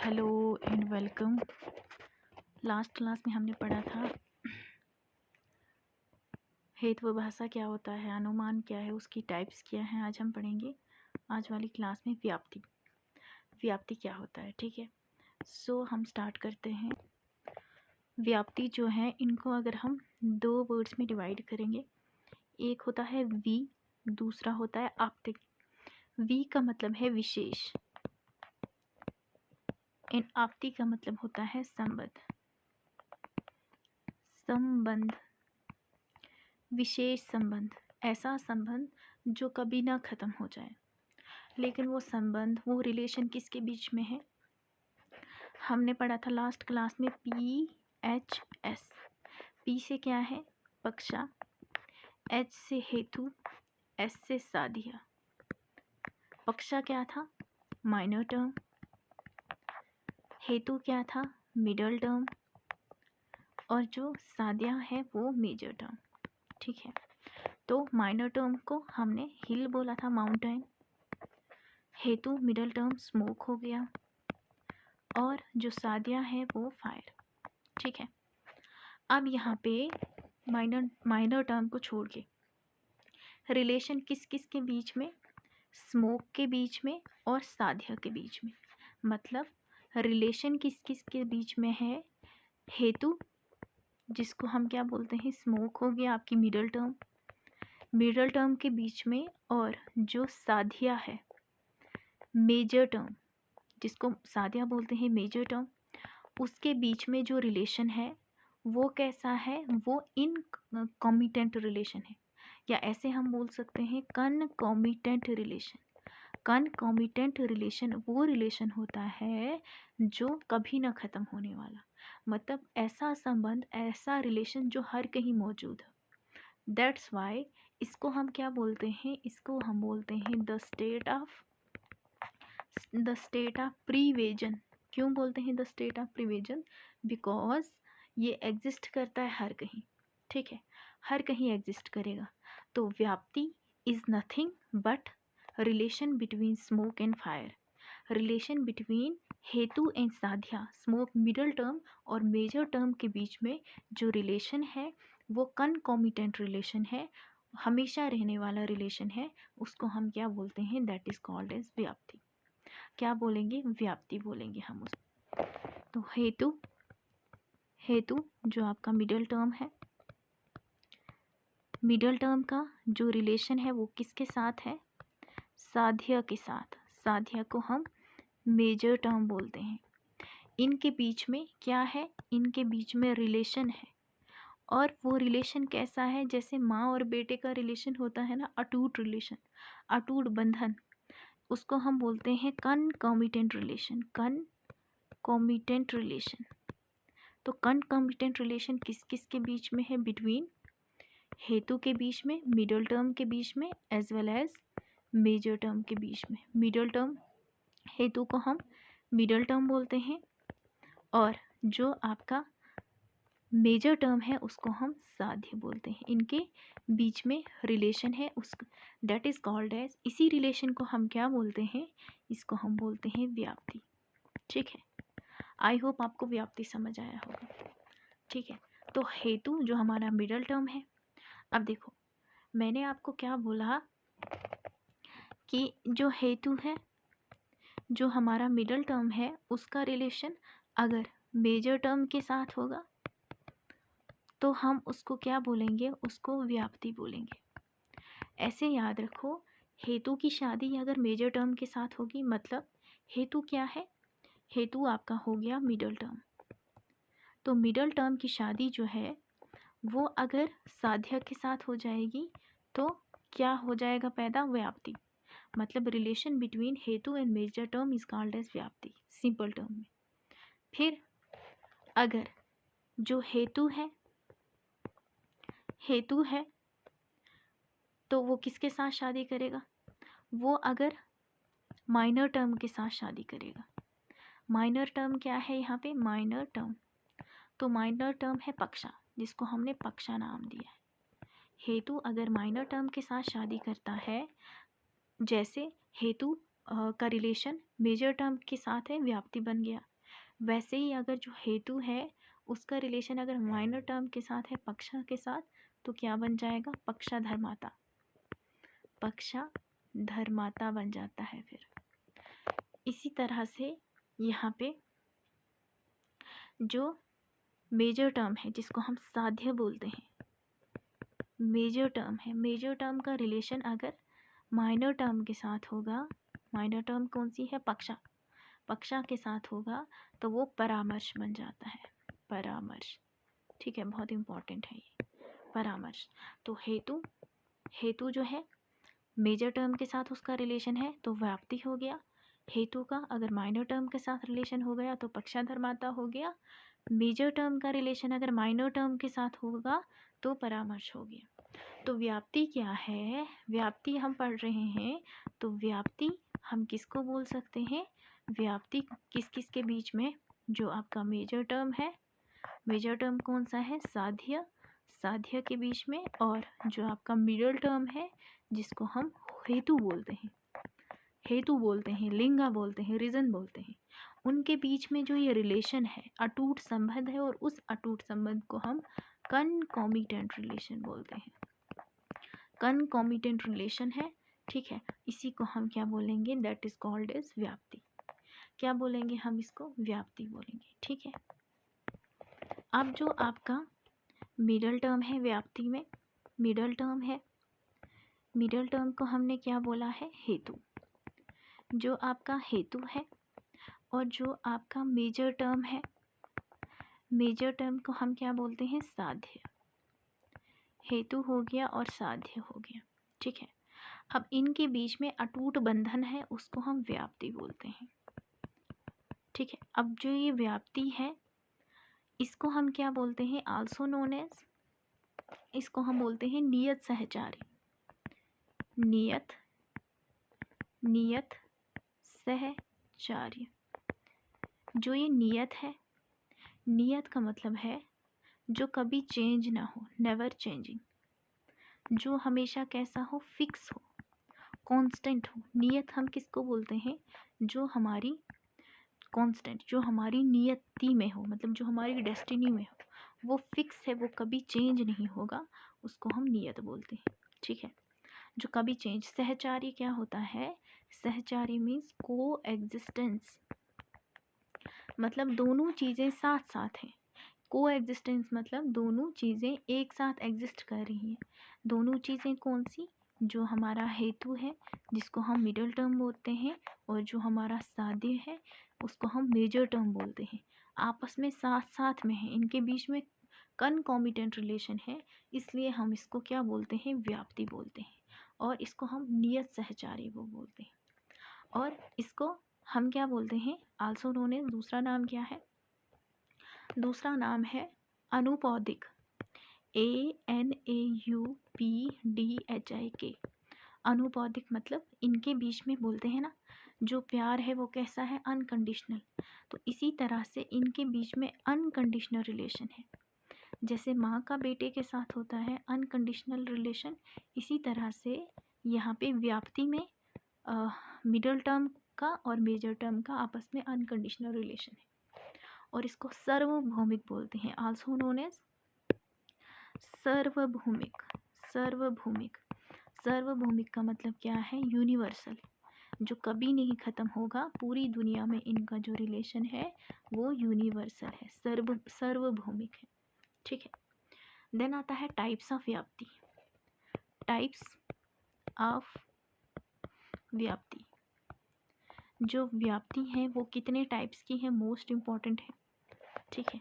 Hello and welcome. Last class में हमने पढ़ा था हेतु भाषा क्या होता है, अनुमान क्या है, उसकी टाइप्स क्या हैं। आज हम पढ़ेंगे आज वाली क्लास में व्याप्ति। व्याप्ति क्या होता है, ठीक है। सो हम स्टार्ट करते हैं। व्याप्ति जो है, इनको अगर हम दो वर्ड्स में डिवाइड करेंगे, एक होता है वी, दूसरा होता है आप्तिक। वी का मतलब है विशेष एंड आप्ति का मतलब होता है संबंध। संबंध, विशेष संबंध, ऐसा संबंध जो कभी ना ख़त्म हो जाए। लेकिन वो संबंध, वो रिलेशन किसके बीच में है? हमने पढ़ा था लास्ट क्लास में PHS। P से क्या है? पक्षा, H से हेतु, S से साध्य। पक्षा क्या था? Minor term. हेतु क्या था? Middle term. और जो साध्य है वो मेजर टर्म, ठीक है। तो माइनर टर्म को हमने हिल बोला था, माउंटेन। हेतु मिडल टर्म स्मोक हो गया, और जो साध्या है वो फायर, ठीक है। अब यहाँ पे माइनर टर्म को छोड़ के रिलेशन किस किस के बीच में? स्मोक के बीच में और साध्या के बीच में। मतलब रिलेशन किस किस के बीच में है? हेतु, जिसको हम क्या बोलते हैं, स्मोक हो गया आपकी मिडल टर्म के बीच में, और जो साध्या है मेजर टर्म, जिसको साध्या बोलते हैं मेजर टर्म, उसके बीच में जो रिलेशन है वो कैसा है? वो इनकॉमिटेंट रिलेशन है, या ऐसे हम बोल सकते हैं कनकॉमिटेंट रिलेशन। कनकॉमिटेंट रिलेशन वो रिलेशन होता है जो कभी ना ख़त्म होने वाला। मतलब ऐसा संबंध, ऐसा रिलेशन जो हर कहीं मौजूद है। दैट्स वाई इसको हम क्या बोलते हैं? इसको हम बोलते हैं द स्टेट ऑफ प्रिवेजन। क्यों बोलते हैं द स्टेट ऑफ प्रिवेजन? बिकॉज ये एग्जिस्ट करता है हर कहीं, ठीक है, हर कहीं एग्जिस्ट करेगा। तो व्याप्ति is nothing but relation between smoke and fire, relation between हेतु एंड साध्या, स्मोक मिडल टर्म और मेजर टर्म के बीच में जो रिलेशन है वो कनकॉमिटेंट रिलेशन है, हमेशा रहने वाला रिलेशन है। उसको हम क्या बोलते हैं? दैट इज कॉल्ड एज व्याप्ति। क्या बोलेंगे? व्याप्ति बोलेंगे हम उस। तो हेतु जो आपका मिडल टर्म है, मिडल टर्म का जो रिलेशन है वो किसके साथ है? साध्य के साथ। साध्य को हम मेजर टर्म बोलते हैं। इनके बीच में क्या है? इनके बीच में रिलेशन है, और वो रिलेशन कैसा है? जैसे माँ और बेटे का रिलेशन होता है ना, अटूट रिलेशन, अटूट बंधन, उसको हम बोलते हैं कनकॉमिटेंट रिलेशन। कनकॉमिटेंट रिलेशन। तो कनकॉमिटेंट रिलेशन किस किस के बीच में है? बिटवीन हेतु के बीच में, मिडल टर्म के बीच में, as well as major term के बीच में। मिडल टर्म, हेतु को हम मिडल टर्म बोलते हैं, और जो आपका मेजर टर्म है उसको हम साध्य बोलते हैं। इनके बीच में रिलेशन है, उस दैट इज कॉल्ड एज, इसी रिलेशन को हम क्या बोलते हैं? इसको हम बोलते हैं व्याप्ति, ठीक है। आई होप आपको व्याप्ति समझ आया होगा, ठीक है। तो हेतु जो हमारा मिडल टर्म है, अब देखो मैंने आपको क्या बोला कि जो हेतु है, जो हमारा मिडल टर्म है, उसका रिलेशन अगर मेजर टर्म के साथ होगा तो हम उसको क्या बोलेंगे? उसको व्याप्ति बोलेंगे। ऐसे याद रखो, हेतु की शादी अगर मेजर टर्म के साथ होगी, मतलब हेतु क्या है? हेतु आपका हो गया मिडल टर्म। तो मिडल टर्म की शादी जो है वो अगर साध्य के साथ हो जाएगी तो क्या हो जाएगा पैदा? व्याप्ति। मतलब रिलेशन बिटवीन हेतु and major term is called as व्याप्ति, सिंपल टर्म में। फिर अगर जो हेतु है तो वो किसके साथ शादी करेगा? वो अगर माइनर टर्म के साथ शादी करेगा। माइनर टर्म क्या है यहाँ पे? माइनर टर्म, तो माइनर टर्म है पक्षा, जिसको हमने पक्षा नाम दिया है। हेतु अगर माइनर टर्म के साथ शादी करता है, जैसे हेतु का रिलेशन मेजर टर्म के साथ है, व्याप्ति बन गया। वैसे ही अगर जो हेतु है उसका रिलेशन अगर माइनर टर्म के साथ है पक्षा के साथ, तो क्या बन जाएगा? पक्षाधर्माता, पक्षाधर्माता बन जाता है। फिर इसी तरह से यहाँ पे जो मेजर टर्म है जिसको हम साध्य बोलते हैं, मेजर टर्म है, मेजर टर्म का रिलेशन अगर माइनर टर्म के साथ होगा, माइनर टर्म कौन सी है? पक्षा, पक्षा के साथ होगा तो वो परामर्श बन जाता है, परामर्श। ठीक है, बहुत इंपॉर्टेंट है ये परामर्श। तो हेतु, हेतु जो है मेजर टर्म के साथ उसका रिलेशन है तो व्याप्ति हो गया। हेतु का अगर माइनर टर्म के साथ रिलेशन हो गया तो पक्षाधर्माता हो गया। मेजर टर्म का रिलेशन अगर माइनर टर्म के साथ होगा तो परामर्श हो गया। तो व्याप्ति क्या है? व्याप्ति हम पढ़ रहे हैं तो व्याप्ति हम किसको बोल सकते हैं? व्याप्ति किस किस के बीच में? जो आपका मेजर टर्म है, मेजर टर्म कौन सा है? साध्य, साध्य के बीच में, और जो आपका मिडल टर्म है जिसको हम हेतु बोलते हैं, हेतु बोलते हैं, लिंगा बोलते हैं, रीजन बोलते हैं, उनके बीच में जो ये रिलेशन है, अटूट संबंध है, और उस अटूट संबंध को हम कनकॉमिटेंट रिलेशन बोलते हैं, कनकॉमिटेंट रिलेशन है। ठीक है, इसी को हम क्या बोलेंगे? दैट इज कॉल्ड एज व्याप्ति। क्या बोलेंगे हम इसको? व्याप्ति बोलेंगे। ठीक है, अब जो आपका मिडल टर्म है व्याप्ति में, मिडल टर्म है, मिडल टर्म को हमने क्या बोला है? हेतु। जो आपका हेतु है और जो आपका मेजर टर्म है, मेजर टर्म को हम क्या बोलते हैं? साध्य। हेतु हो गया और साध्य हो गया। ठीक है, अब इनके बीच में अटूट बंधन है उसको हम व्याप्ति बोलते हैं। ठीक है, अब जो ये व्याप्ति है इसको हम क्या बोलते हैं? आल्सो नोन एज, इसको हम बोलते हैं नियत सहचारी, नियत, नियत सहचार्य। जो ये नियत है, नियत का मतलब है जो कभी चेंज ना हो, नेवर चेंजिंग, जो हमेशा कैसा हो? फिक्स हो, कांस्टेंट हो। नियत हम किसको बोलते हैं? जो हमारी कांस्टेंट, जो हमारी नियति में हो, मतलब जो हमारी डेस्टिनी में हो, वो फिक्स है, वो कभी चेंज नहीं होगा, उसको हम नियत बोलते हैं। ठीक है, जो कभी चेंज। सहचारी क्या होता है? सहचारी मीन्स को एग्जिस्टेंस, मतलब दोनों चीज़ें साथ साथ हैं। को एग्जिस्टेंस मतलब दोनों चीज़ें एक साथ एग्जिस्ट कर रही हैं। दोनों चीज़ें कौन सी? जो हमारा हेतु है जिसको हम मिडल टर्म बोलते हैं, और जो हमारा साध्य है उसको हम मेजर टर्म बोलते हैं, आपस में साथ साथ में है, इनके बीच में कनकॉमिटेंट रिलेशन है, इसलिए हम इसको क्या बोलते हैं? व्याप्ति बोलते हैं, और इसको हम नियत सहचारी वो बोलते हैं। और इसको हम क्या बोलते हैं? आल्सो नोन एज, दूसरा नाम क्या है? दूसरा नाम है अनुपौदिक, ANAUPDHIK। अनुपौदिक मतलब इनके बीच में बोलते हैं ना, जो प्यार है वो कैसा है? अनकंडीशनल। तो इसी तरह से इनके बीच में अनकंडीशनल रिलेशन है। जैसे माँ का बेटे के साथ होता है अनकंडीशनल रिलेशन, इसी तरह से यहाँ पे व्याप्ति में मिडल टर्म का और मेजर टर्म का आपस में अनकंडीशनल रिलेशन है, और इसको सार्वभौमिक बोलते हैं, आल्सो नोन एज सार्वभौमिक। सार्वभौमिक, सार्वभौमिक का मतलब क्या है? यूनिवर्सल, जो कभी नहीं ख़त्म होगा, पूरी दुनिया में इनका जो रिलेशन है वो यूनिवर्सल है, सार्वभौमिक है। ठीक है, देन आता है टाइप्स ऑफ व्याप्ति। टाइप्स ऑफ व्याप्ति, जो व्याप्ति है वो कितने टाइप्स की है? मोस्ट इम्पॉर्टेंट है। ठीक है,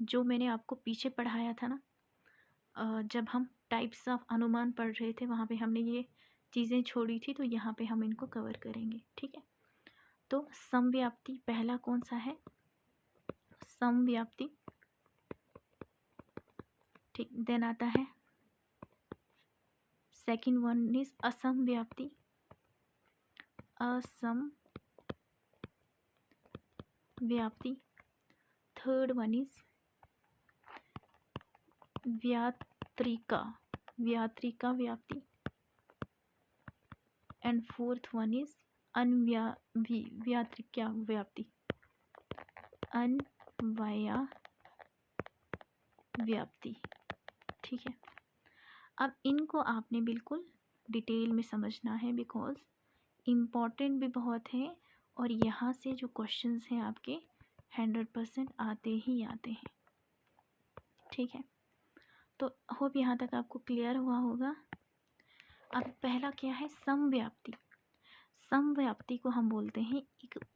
जो मैंने आपको पीछे पढ़ाया था ना, जब हम टाइप्स ऑफ अनुमान पढ़ रहे थे वहाँ पे हमने ये चीज़ें छोड़ी थी, तो यहाँ पे हम इनको कवर करेंगे। ठीक है, तो समव्याप्ति पहला कौन सा है? समव्याप्ति। ठीक, देन आता है सेकंड वन इज असमव्याप्ति, असमव्याप्ति। थर्ड वन इज व्यात्रिका, व्यात्रिका व्याप्ति, एंड फोर्थ वन इज व्यात्रिका व्याप्ति। अन्वया व्याप्ति। ठीक है, अब इनको आपने बिल्कुल डिटेल में समझना है, बिकॉज इम्पॉर्टेंट भी बहुत है और यहाँ से जो क्वेश्चंस हैं आपके 100% आते ही आते हैं। ठीक है, तो होप यहाँ तक आपको क्लियर हुआ होगा। अब पहला क्या है, समव्याप्ति। समव्याप्ति को हम बोलते हैं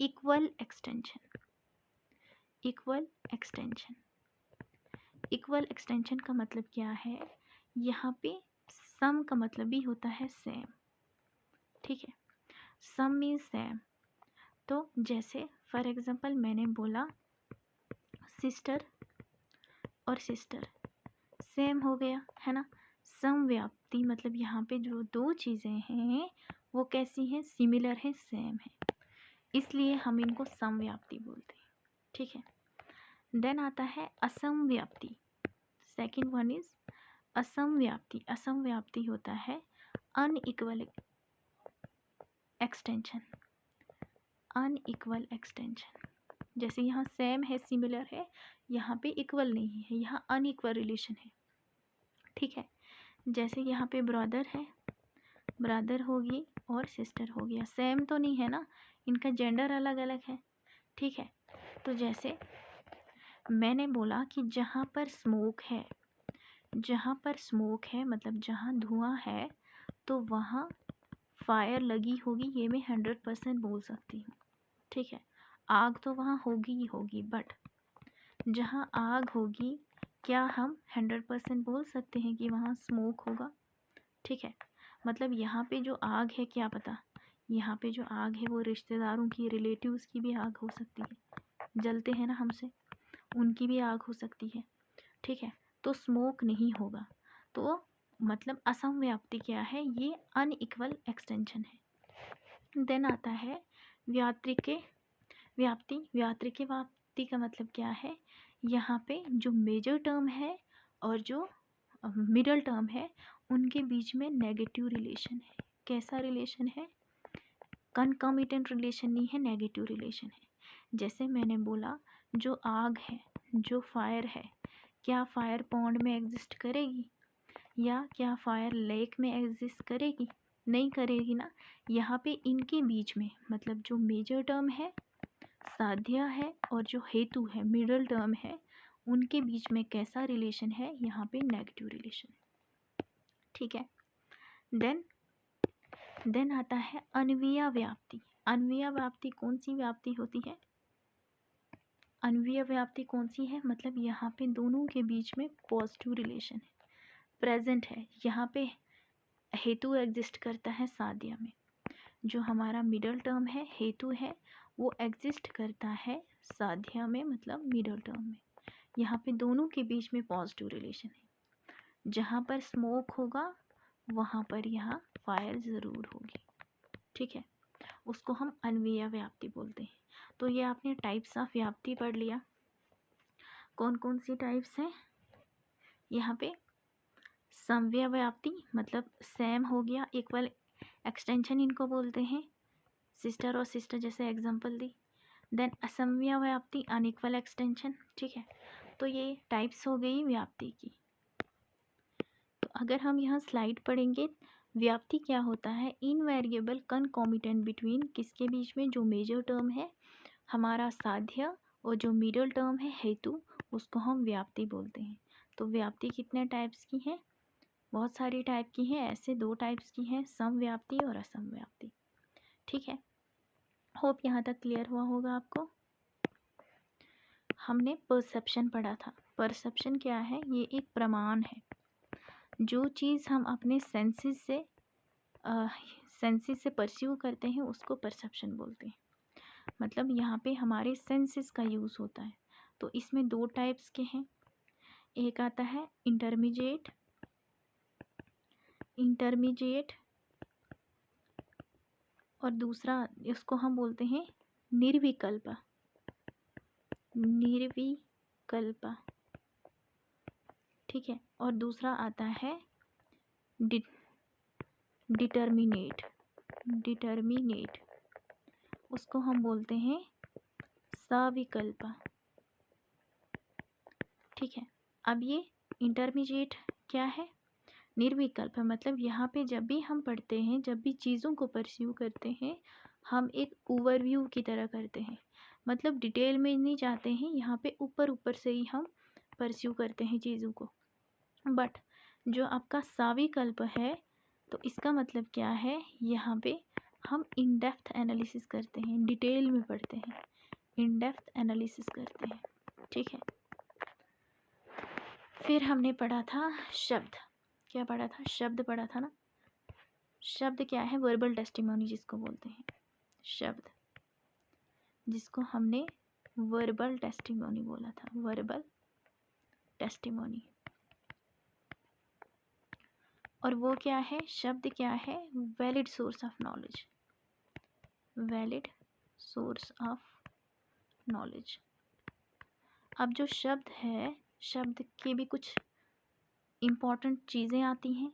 equal extension. Equal extension, equal extension का मतलब क्या है, यहाँ पे सम का मतलब भी होता है सेम। ठीक है, सम मीन्स सेम। तो जैसे फॉर एग्जांपल मैंने बोला सिस्टर और सिस्टर सेम हो गया, है ना। समव्याप्ति मतलब यहाँ पे जो दो चीज़ें हैं वो कैसी हैं, सिमिलर है, सेम है, इसलिए हम इनको समव्याप्ति बोलते हैं। ठीक है, देन आता है असमव्याप्ति। सेकंड वन इज असमव्याप्ति। असमव्याप्ति होता है अनइक्वल एक्सटेंशन। अनइक्वल एक्सटेंशन, जैसे यहाँ सेम है, सिमिलर है, यहाँ पे इक्वल नहीं है, यहाँ अनइक्वल रिलेशन है। ठीक है, जैसे यहाँ पे ब्रदर है, ब्रदर होगी और सिस्टर हो गया, सेम तो नहीं है ना, इनका जेंडर अलग अलग है। ठीक है, तो जैसे मैंने बोला कि जहाँ पर स्मोक है, जहाँ पर स्मोक है मतलब जहाँ धुआं है तो वहाँ फायर लगी होगी, ये मैं 100% बोल सकती हूँ। ठीक है, आग तो वहाँ होगी ही होगी, बट जहाँ आग होगी क्या हम 100% बोल सकते हैं कि वहाँ स्मोक होगा। ठीक है, मतलब यहाँ पे जो आग है, क्या पता यहाँ पे जो आग है वो रिश्तेदारों की, रिलेटिव्स की भी आग हो सकती है, जलते हैं ना हमसे, उनकी भी आग हो सकती है। ठीक है, तो स्मोक नहीं होगा। तो मतलब असमव्याप्ति क्या है, ये अनइक्वल एक्सटेंशन है। देन आता है व्यात्रिके व्याप्ति। व्यात्रिके व्याप्ति का मतलब क्या है, यहाँ पे जो मेजर टर्म है और जो मिडल टर्म है उनके बीच में नेगेटिव रिलेशन है। कैसा रिलेशन है, कनकॉमिटेंट रिलेशन नहीं है, नेगेटिव रिलेशन है। जैसे मैंने बोला जो आग है, जो फायर है, क्या फायर पॉन्ड में एग्जिस्ट करेगी या क्या फायर लेक में एग्जिस्ट करेगी, नहीं करेगी ना। यहाँ पे इनके बीच में मतलब जो मेजर टर्म है साध्य है और जो हेतु है मिडल टर्म है, उनके बीच में कैसा रिलेशन है, यहाँ पे नेगेटिव रिलेशन। ठीक है, देन आता है अन्वीय व्याप्ति। अन्वीय व्याप्ति कौन सी व्याप्ति होती है, अन्वीय व्याप्ति कौन सी है, मतलब यहाँ पे दोनों के बीच में पॉजिटिव रिलेशन है, प्रेजेंट है। यहाँ पे हेतु एग्जिस्ट करता है साध्य में, जो हमारा मिडल टर्म है, हेतु है, वो एग्जिस्ट करता है साध्य में, मतलब मिडल टर्म में। यहाँ पे दोनों के बीच में पॉजिटिव रिलेशन है। जहाँ पर स्मोक होगा वहाँ पर यहाँ फायर ज़रूर होगी। ठीक है, उसको हम अन्वीय व्याप्ति बोलते हैं। तो ये आपने टाइप्स ऑफ व्याप्ति पढ़ लिया, कौन कौन सी टाइप्स हैं। यहाँ पे समव्य व्याप्ति मतलब सेम हो गया, इक्वल एक्सटेंशन इनको बोलते हैं, सिस्टर और सिस्टर जैसे एग्जांपल दी। देन असमव्य व्याप्ति अनइक्वल एक्सटेंशन। ठीक है, तो ये टाइप्स हो गई व्याप्ति की। तो अगर हम यहाँ स्लाइड पढ़ेंगे, व्याप्ति क्या होता है, इनवेरिएबल कनकॉमिटेंट बिटवीन, किसके बीच में, जो मेजर टर्म है हमारा साध्य और जो मिडल टर्म है हेतु, उसको हम व्याप्ति बोलते हैं। तो व्याप्ति कितने टाइप्स की है, बहुत सारी टाइप की हैं, ऐसे दो टाइप्स की हैं, समव्याप्ति और असमव्याप्ति। ठीक है, होप यहाँ तक क्लियर हुआ होगा आपको। हमने परसेप्शन पढ़ा था। परसेप्शन क्या है, ये एक प्रमाण है, जो चीज़ हम अपने सेंसेस से परसीव करते हैं उसको परसेप्शन बोलते हैं। मतलब यहाँ पे हमारे सेंसेस का यूज़ होता है। तो इसमें दो टाइप्स के हैं, एक आता है इंटरमीडिएट और दूसरा इसको हम बोलते हैं निर्विकल्प। ठीक है, और दूसरा आता है डिटर्मिनेट। उसको हम बोलते हैं सविकल्प। ठीक है। अब ये इंटरमीडिएट क्या है, निर्विकल्प है। मतलब यहाँ पे जब भी हम पढ़ते हैं, जब भी चीज़ों को परस्यू करते हैं, हम एक ओवरव्यू की तरह करते हैं। मतलब डिटेल में नहीं जाते हैं, यहाँ पे ऊपर ऊपर से ही हम परस्यू करते हैं चीज़ों को। बट जो आपका साविकल्प है, तो इसका मतलब क्या है, यहाँ पे हम इन डेप्थ एनालिसिस करते हैं, डिटेल में पढ़ते हैं, इन डेप्थ एनालिसिस करते हैं। ठीक है। फिर हमने पढ़ा था शब्द। क्या पढ़ा था, शब्द पढ़ा था ना। शब्द क्या है, वर्बल टेस्टिमोनी जिसको बोलते हैं, शब्द जिसको हमने वर्बल टेस्टिमोनी बोला था, वर्बल टेस्टिमोनी। और वो क्या है, शब्द क्या है, valid source of knowledge, valid source of knowledge. अब जो शब्द है, शब्द की भी कुछ इम्पोर्टेंट चीज़ें आती हैं,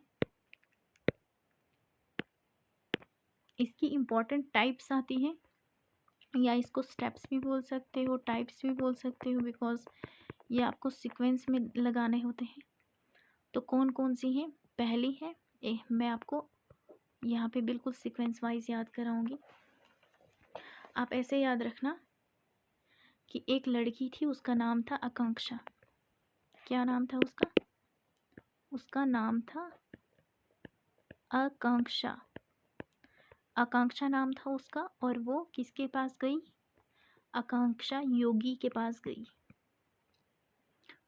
इसकी इम्पोर्टेंट टाइप्स आती हैं, या इसको स्टेप्स भी बोल सकते हो, टाइप्स भी बोल सकते हो, बिकॉज ये आपको सीक्वेंस में लगाने होते हैं। तो कौन कौन सी हैं, पहली है, मैं आपको यहाँ पे बिल्कुल सीक्वेंस वाइज याद कराऊंगी। आप ऐसे याद रखना कि एक लड़की थी, उसका नाम था आकांक्षा। क्या नाम था उसका, उसका नाम था आकांक्षा, आकांक्षा नाम था उसका। और वो किसके पास गई, आकांक्षा योगी के पास गई।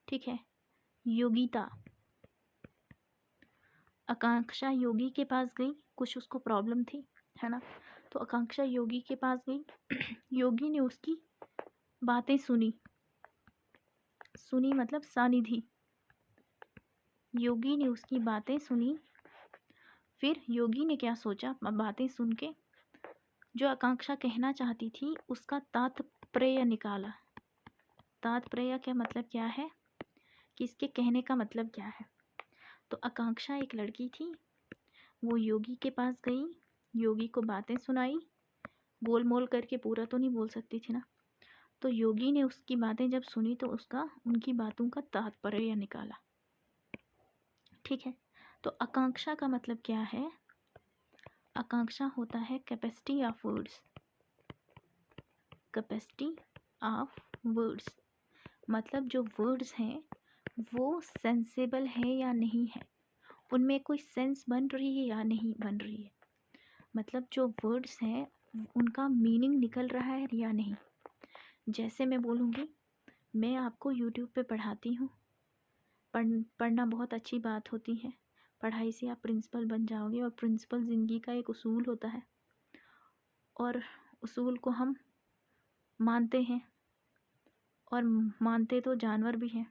ठीक है, योगिता, आकांक्षा योगी के पास गई, कुछ उसको प्रॉब्लम थी, है ना। तो आकांक्षा योगी के पास गई। योगी ने उसकी बातें सुनी, सुनी मतलब सानिधि, योगी ने उसकी बातें सुनी। फिर योगी ने क्या सोचा, बातें सुन के जो आकांक्षा कहना चाहती थी उसका तात्पर्य निकाला। तात्पर्य क्या मतलब क्या है, कि इसके कहने का मतलब क्या है। तो आकांक्षा एक लड़की थी, वो योगी के पास गई, योगी को बातें सुनाई, गोल मोल करके पूरा तो नहीं बोल सकती थी ना। तो योगी ने उसकी बातें जब सुनी तो उसका, उनकी बातों का तात्पर्य निकाला। ठीक है। तो आकांक्षा का मतलब क्या है, आकांक्षा होता है capacity of words, capacity of words. मतलब जो वर्ड्स हैं वो सेंसेबल है या नहीं है, उनमें कोई सेंस बन रही है या नहीं बन रही है। मतलब जो वर्ड्स हैं उनका मीनिंग निकल रहा है या नहीं। जैसे मैं बोलूँगी, मैं आपको यूट्यूब पे पढ़ाती हूँ, पढ़ना बहुत अच्छी बात होती है, पढ़ाई से आप प्रिंसिपल बन जाओगे। और प्रिंसिपल ज़िंदगी का एक उसूल होता है, और उसूल को हम मानते हैं, और मानते तो जानवर भी हैं,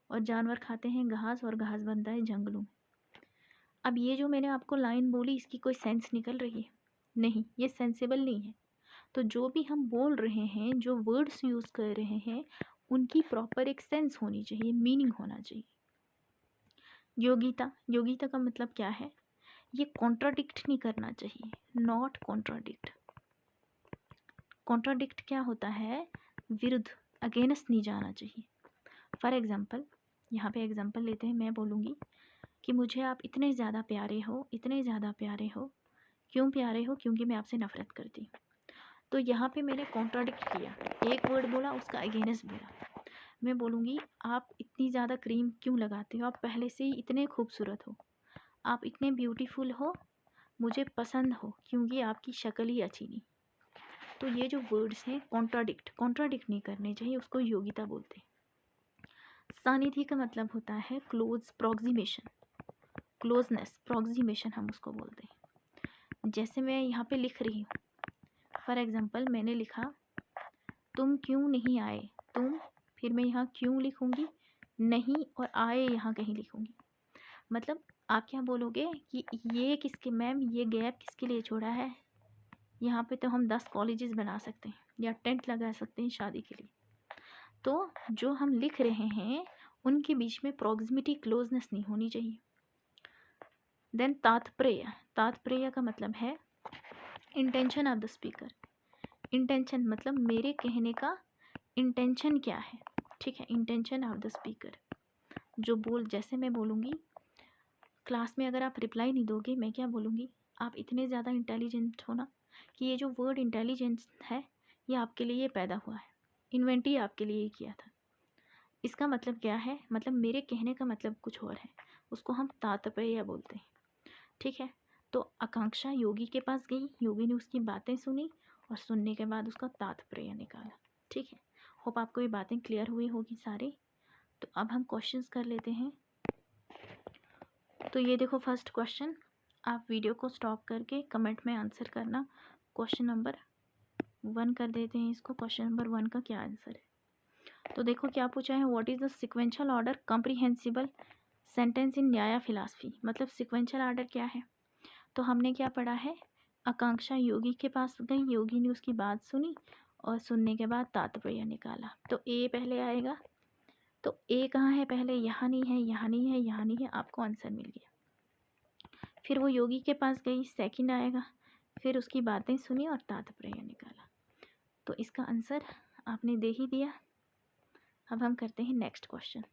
और जानवर खाते हैं घास, और घास बनता है जंगलों में। अब ये जो मैंने आपको लाइन बोली, इसकी कोई सेंस निकल रही है नहीं, ये सेंसेबल नहीं है। तो जो भी हम बोल रहे हैं, जो वर्ड्स यूज़ कर रहे हैं, उनकी प्रॉपर एक सेंस होनी चाहिए, मीनिंग होना चाहिए। योगिता, योगिता का मतलब क्या है, ये कॉन्ट्राडिक्ट नहीं करना चाहिए, नॉट कॉन्ट्राडिक्ट। कॉन्ट्राडिक्ट क्या होता है, विरुद्ध, अगेंस्ट नहीं जाना चाहिए। फॉर एग्जाम्पल, यहाँ पे एग्जाम्पल लेते हैं, मैं बोलूँगी कि मुझे आप इतने ज़्यादा प्यारे हो, इतने ज़्यादा प्यारे हो। क्यों प्यारे हो, क्योंकि मैं आपसे नफ़रत करती हूँ। तो यहाँ पे मैंने कॉन्ट्राडिक्ट किया, एक वर्ड बोला, उसका अगेंस्ट बोला। मैं बोलूँगी आप इतनी ज़्यादा क्रीम क्यों लगाते हो, आप पहले से ही इतने खूबसूरत हो, आप इतने ब्यूटीफुल हो, मुझे पसंद हो, क्योंकि आपकी शक्ल ही अच्छी नहीं। तो ये जो वर्ड्स हैं कॉन्ट्राडिक्ट, कॉन्ट्राडिक्ट नहीं करने चाहिए, उसको योगिता बोलते हैं। सानिध्य का मतलब होता है क्लोज, प्रॉक्सिमेशन, क्लोजनेस, प्रॉक्सिमेशन हम उसको बोलते हैं। जैसे मैं यहाँ पे लिख रही हूँ, फॉर एग्जांपल मैंने लिखा तुम क्यों नहीं आए, तुम, फिर मैं यहाँ क्यों लिखूँगी, नहीं, और आए यहाँ कहीं लिखूँगी। मतलब आप क्या बोलोगे कि ये किसके, मैम ये गैप किसके लिए छोड़ा है, यहाँ पे तो हम 10 कॉलेजेस बना सकते हैं, या टेंट लगा सकते हैं शादी के लिए। तो जो हम लिख रहे हैं उनके बीच में प्रॉक्सिमिटी, क्लोजनेस नहीं होनी चाहिए। देन तात्पर्य, तात्पर्य का मतलब है intention of the speaker. Intention मतलब मेरे कहने का इंटेंशन क्या है। ठीक है, इंटेंशन ऑफ द स्पीकर। जैसे मैं बोलूँगी क्लास में, अगर आप रिप्लाई नहीं दोगे, मैं क्या बोलूँगी, आप इतने ज़्यादा इंटेलिजेंट हो ना कि ये जो वर्ड इंटेलिजेंस है ये आपके लिए पैदा हुआ है, इन्वेंट ही आपके लिए किया था। इसका मतलब क्या है, मतलब मेरे कहने का मतलब कुछ और है, उसको हम तात्पर्य बोलते हैं। ठीक है, तो आकांक्षा योगी के पास गई, योगी ने उसकी बातें सुनी और सुनने के बाद उसका तात्पर्य निकाला। ठीक है, होप आपको ये बातें क्लियर हुई होगी सारी। तो अब हम क्वेश्चंस कर लेते हैं। तो ये देखो फर्स्ट क्वेश्चन, आप वीडियो को स्टॉप करके कमेंट में आंसर करना। क्वेश्चन नंबर 1 कर देते हैं इसको। क्वेश्चन नंबर 1 का क्या आंसर है, तो देखो क्या पूछा है, what is the sequential order comprehensible sentence in न्याय फिलॉसफी। मतलब सिक्वेंशियल ऑर्डर क्या है, तो हमने क्या पढ़ा है, आकांक्षा योगी के पास गई, योगी ने उसकी बात सुनी और सुनने के बाद तात्पर्य निकाला। तो ए पहले आएगा, तो ए कहाँ है पहले, यहाँ नहीं है, यहाँ नहीं है, यहाँ नहीं है, आपको आंसर मिल गया। फिर वो योगी के पास गई, सेकंड आएगा, फिर उसकी बातें सुनी और तात्पर्य निकाला। तो इसका आंसर आपने दे ही दिया। अब हम करते हैं नेक्स्ट क्वेश्चन।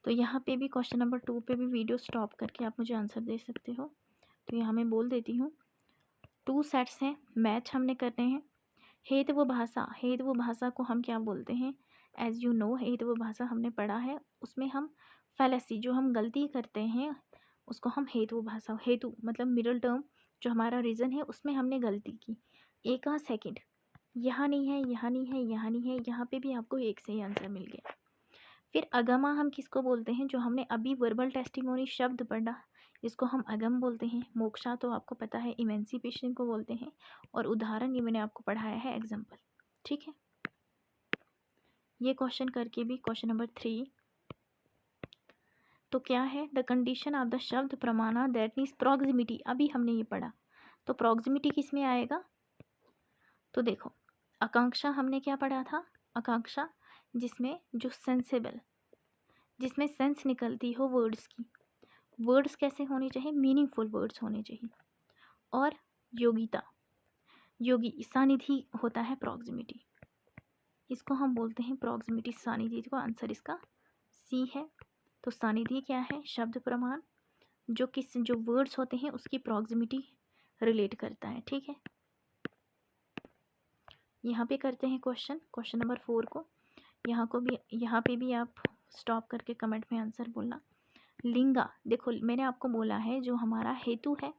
तो यहाँ पे भी क्वेश्चन नंबर 2 पे भी वीडियो स्टॉप करके आप मुझे आंसर दे सकते हो। तो यहाँ मैं बोल देती हूँ, 2 सेट्स हैं, मैच हमने करने हैं। हेतु भाषा, हेतु भाषा को हम क्या बोलते हैं, एज यू नो हेतु भाषा हमने पढ़ा है, उसमें हम फैलेसी जो हम गलती करते हैं उसको हम हेतु भाषा, हेतु मतलब मिडल टर्म जो हमारा रीज़न है उसमें हमने गलती की। एक का सेकंड, यहाँ नहीं है, यहाँ नहीं है, यहाँ नहीं है, यहाँ पे भी आपको एक सही आंसर मिल गया। फिर अगमा हम किसको बोलते हैं, जो हमने अभी वर्बल टेस्टिमोनी शब्द पढ़ा, इसको हम अगम बोलते हैं। मोक्षा तो आपको पता है इमेंसिपेशन को बोलते हैं, और उदाहरण ये मैंने आपको पढ़ाया है एग्जाम्पल। ठीक है, ये क्वेश्चन करके भी क्वेश्चन नंबर 3, तो क्या है, द कंडीशन ऑफ द शब्द प्रमाणा दैट मीन्स प्रॉक्सिमिटी, अभी हमने ये पढ़ा, तो प्रॉक्सिमिटी किस में आएगा, तो देखो आकांक्षा हमने क्या पढ़ा था, आकांक्षा जिसमें जो सेंसेबल, जिसमें सेंस निकलती हो वर्ड्स की, वर्ड्स कैसे होने चाहिए, मीनिंगफुल वर्ड्स होने चाहिए। और योगिता, योगी सानिधि होता है प्रॉक्सिमिटी, इसको हम बोलते हैं प्रॉक्सिमिटी सानिधि को। आंसर इसका सी है। तो सानिधि क्या है, शब्द प्रमाण जो वर्ड्स होते हैं उसकी प्रॉक्सिमिटी रिलेट करता है। ठीक है, यहाँ पे करते हैं क्वेश्चन नंबर 4 को। यहाँ पे भी आप स्टॉप करके कमेंट में आंसर बोलना। लिंगा, देखो मैंने आपको बोला है जो हमारा हेतु है,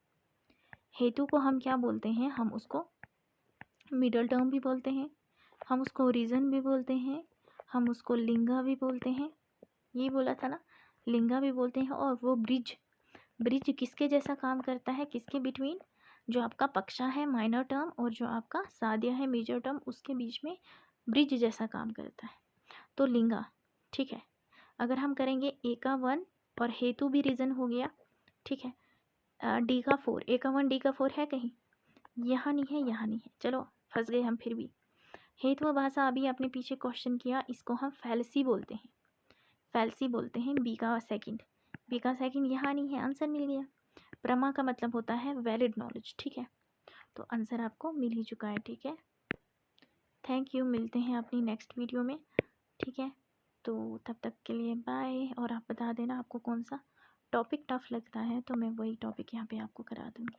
हेतु को हम क्या बोलते हैं, हम उसको मिडल टर्म भी बोलते हैं, हम उसको रीज़न भी बोलते हैं, हम उसको लिंगा भी बोलते हैं, ये बोला था ना, लिंगा भी बोलते हैं। और वो ब्रिज किसके जैसा काम करता है, किसके बिटवीन, जो आपका पक्षा है माइनर टर्म और जो आपका साध्य है मेजर टर्म, उसके बीच में ब्रिज जैसा काम करता है, तो लिंगा। ठीक है, अगर हम करेंगे ए का 1 और हेतु भी रीज़न हो गया। ठीक है, डी का 4, ए का 1 डी का 4 है कहीं, यहाँ नहीं है, यहाँ नहीं है, चलो फंस गए हम। फिर भी हेतु भाषा अभी आपने पीछे क्वेश्चन किया, इसको हम फैलसी बोलते हैं, फैलसी बोलते हैं। बी का सेकंड यहाँ नहीं है, आंसर मिल गया। प्रमा का मतलब होता है वैलिड नॉलेज। ठीक है, तो आंसर आपको मिल ही चुका है। ठीक है, थैंक यू, मिलते हैं अपनी नेक्स्ट वीडियो में। ठीक है, तो तब तक के लिए बाय। और आप बता देना आपको कौन सा टॉपिक टफ लगता है, तो मैं वही टॉपिक यहाँ पे आपको करा दूँगी।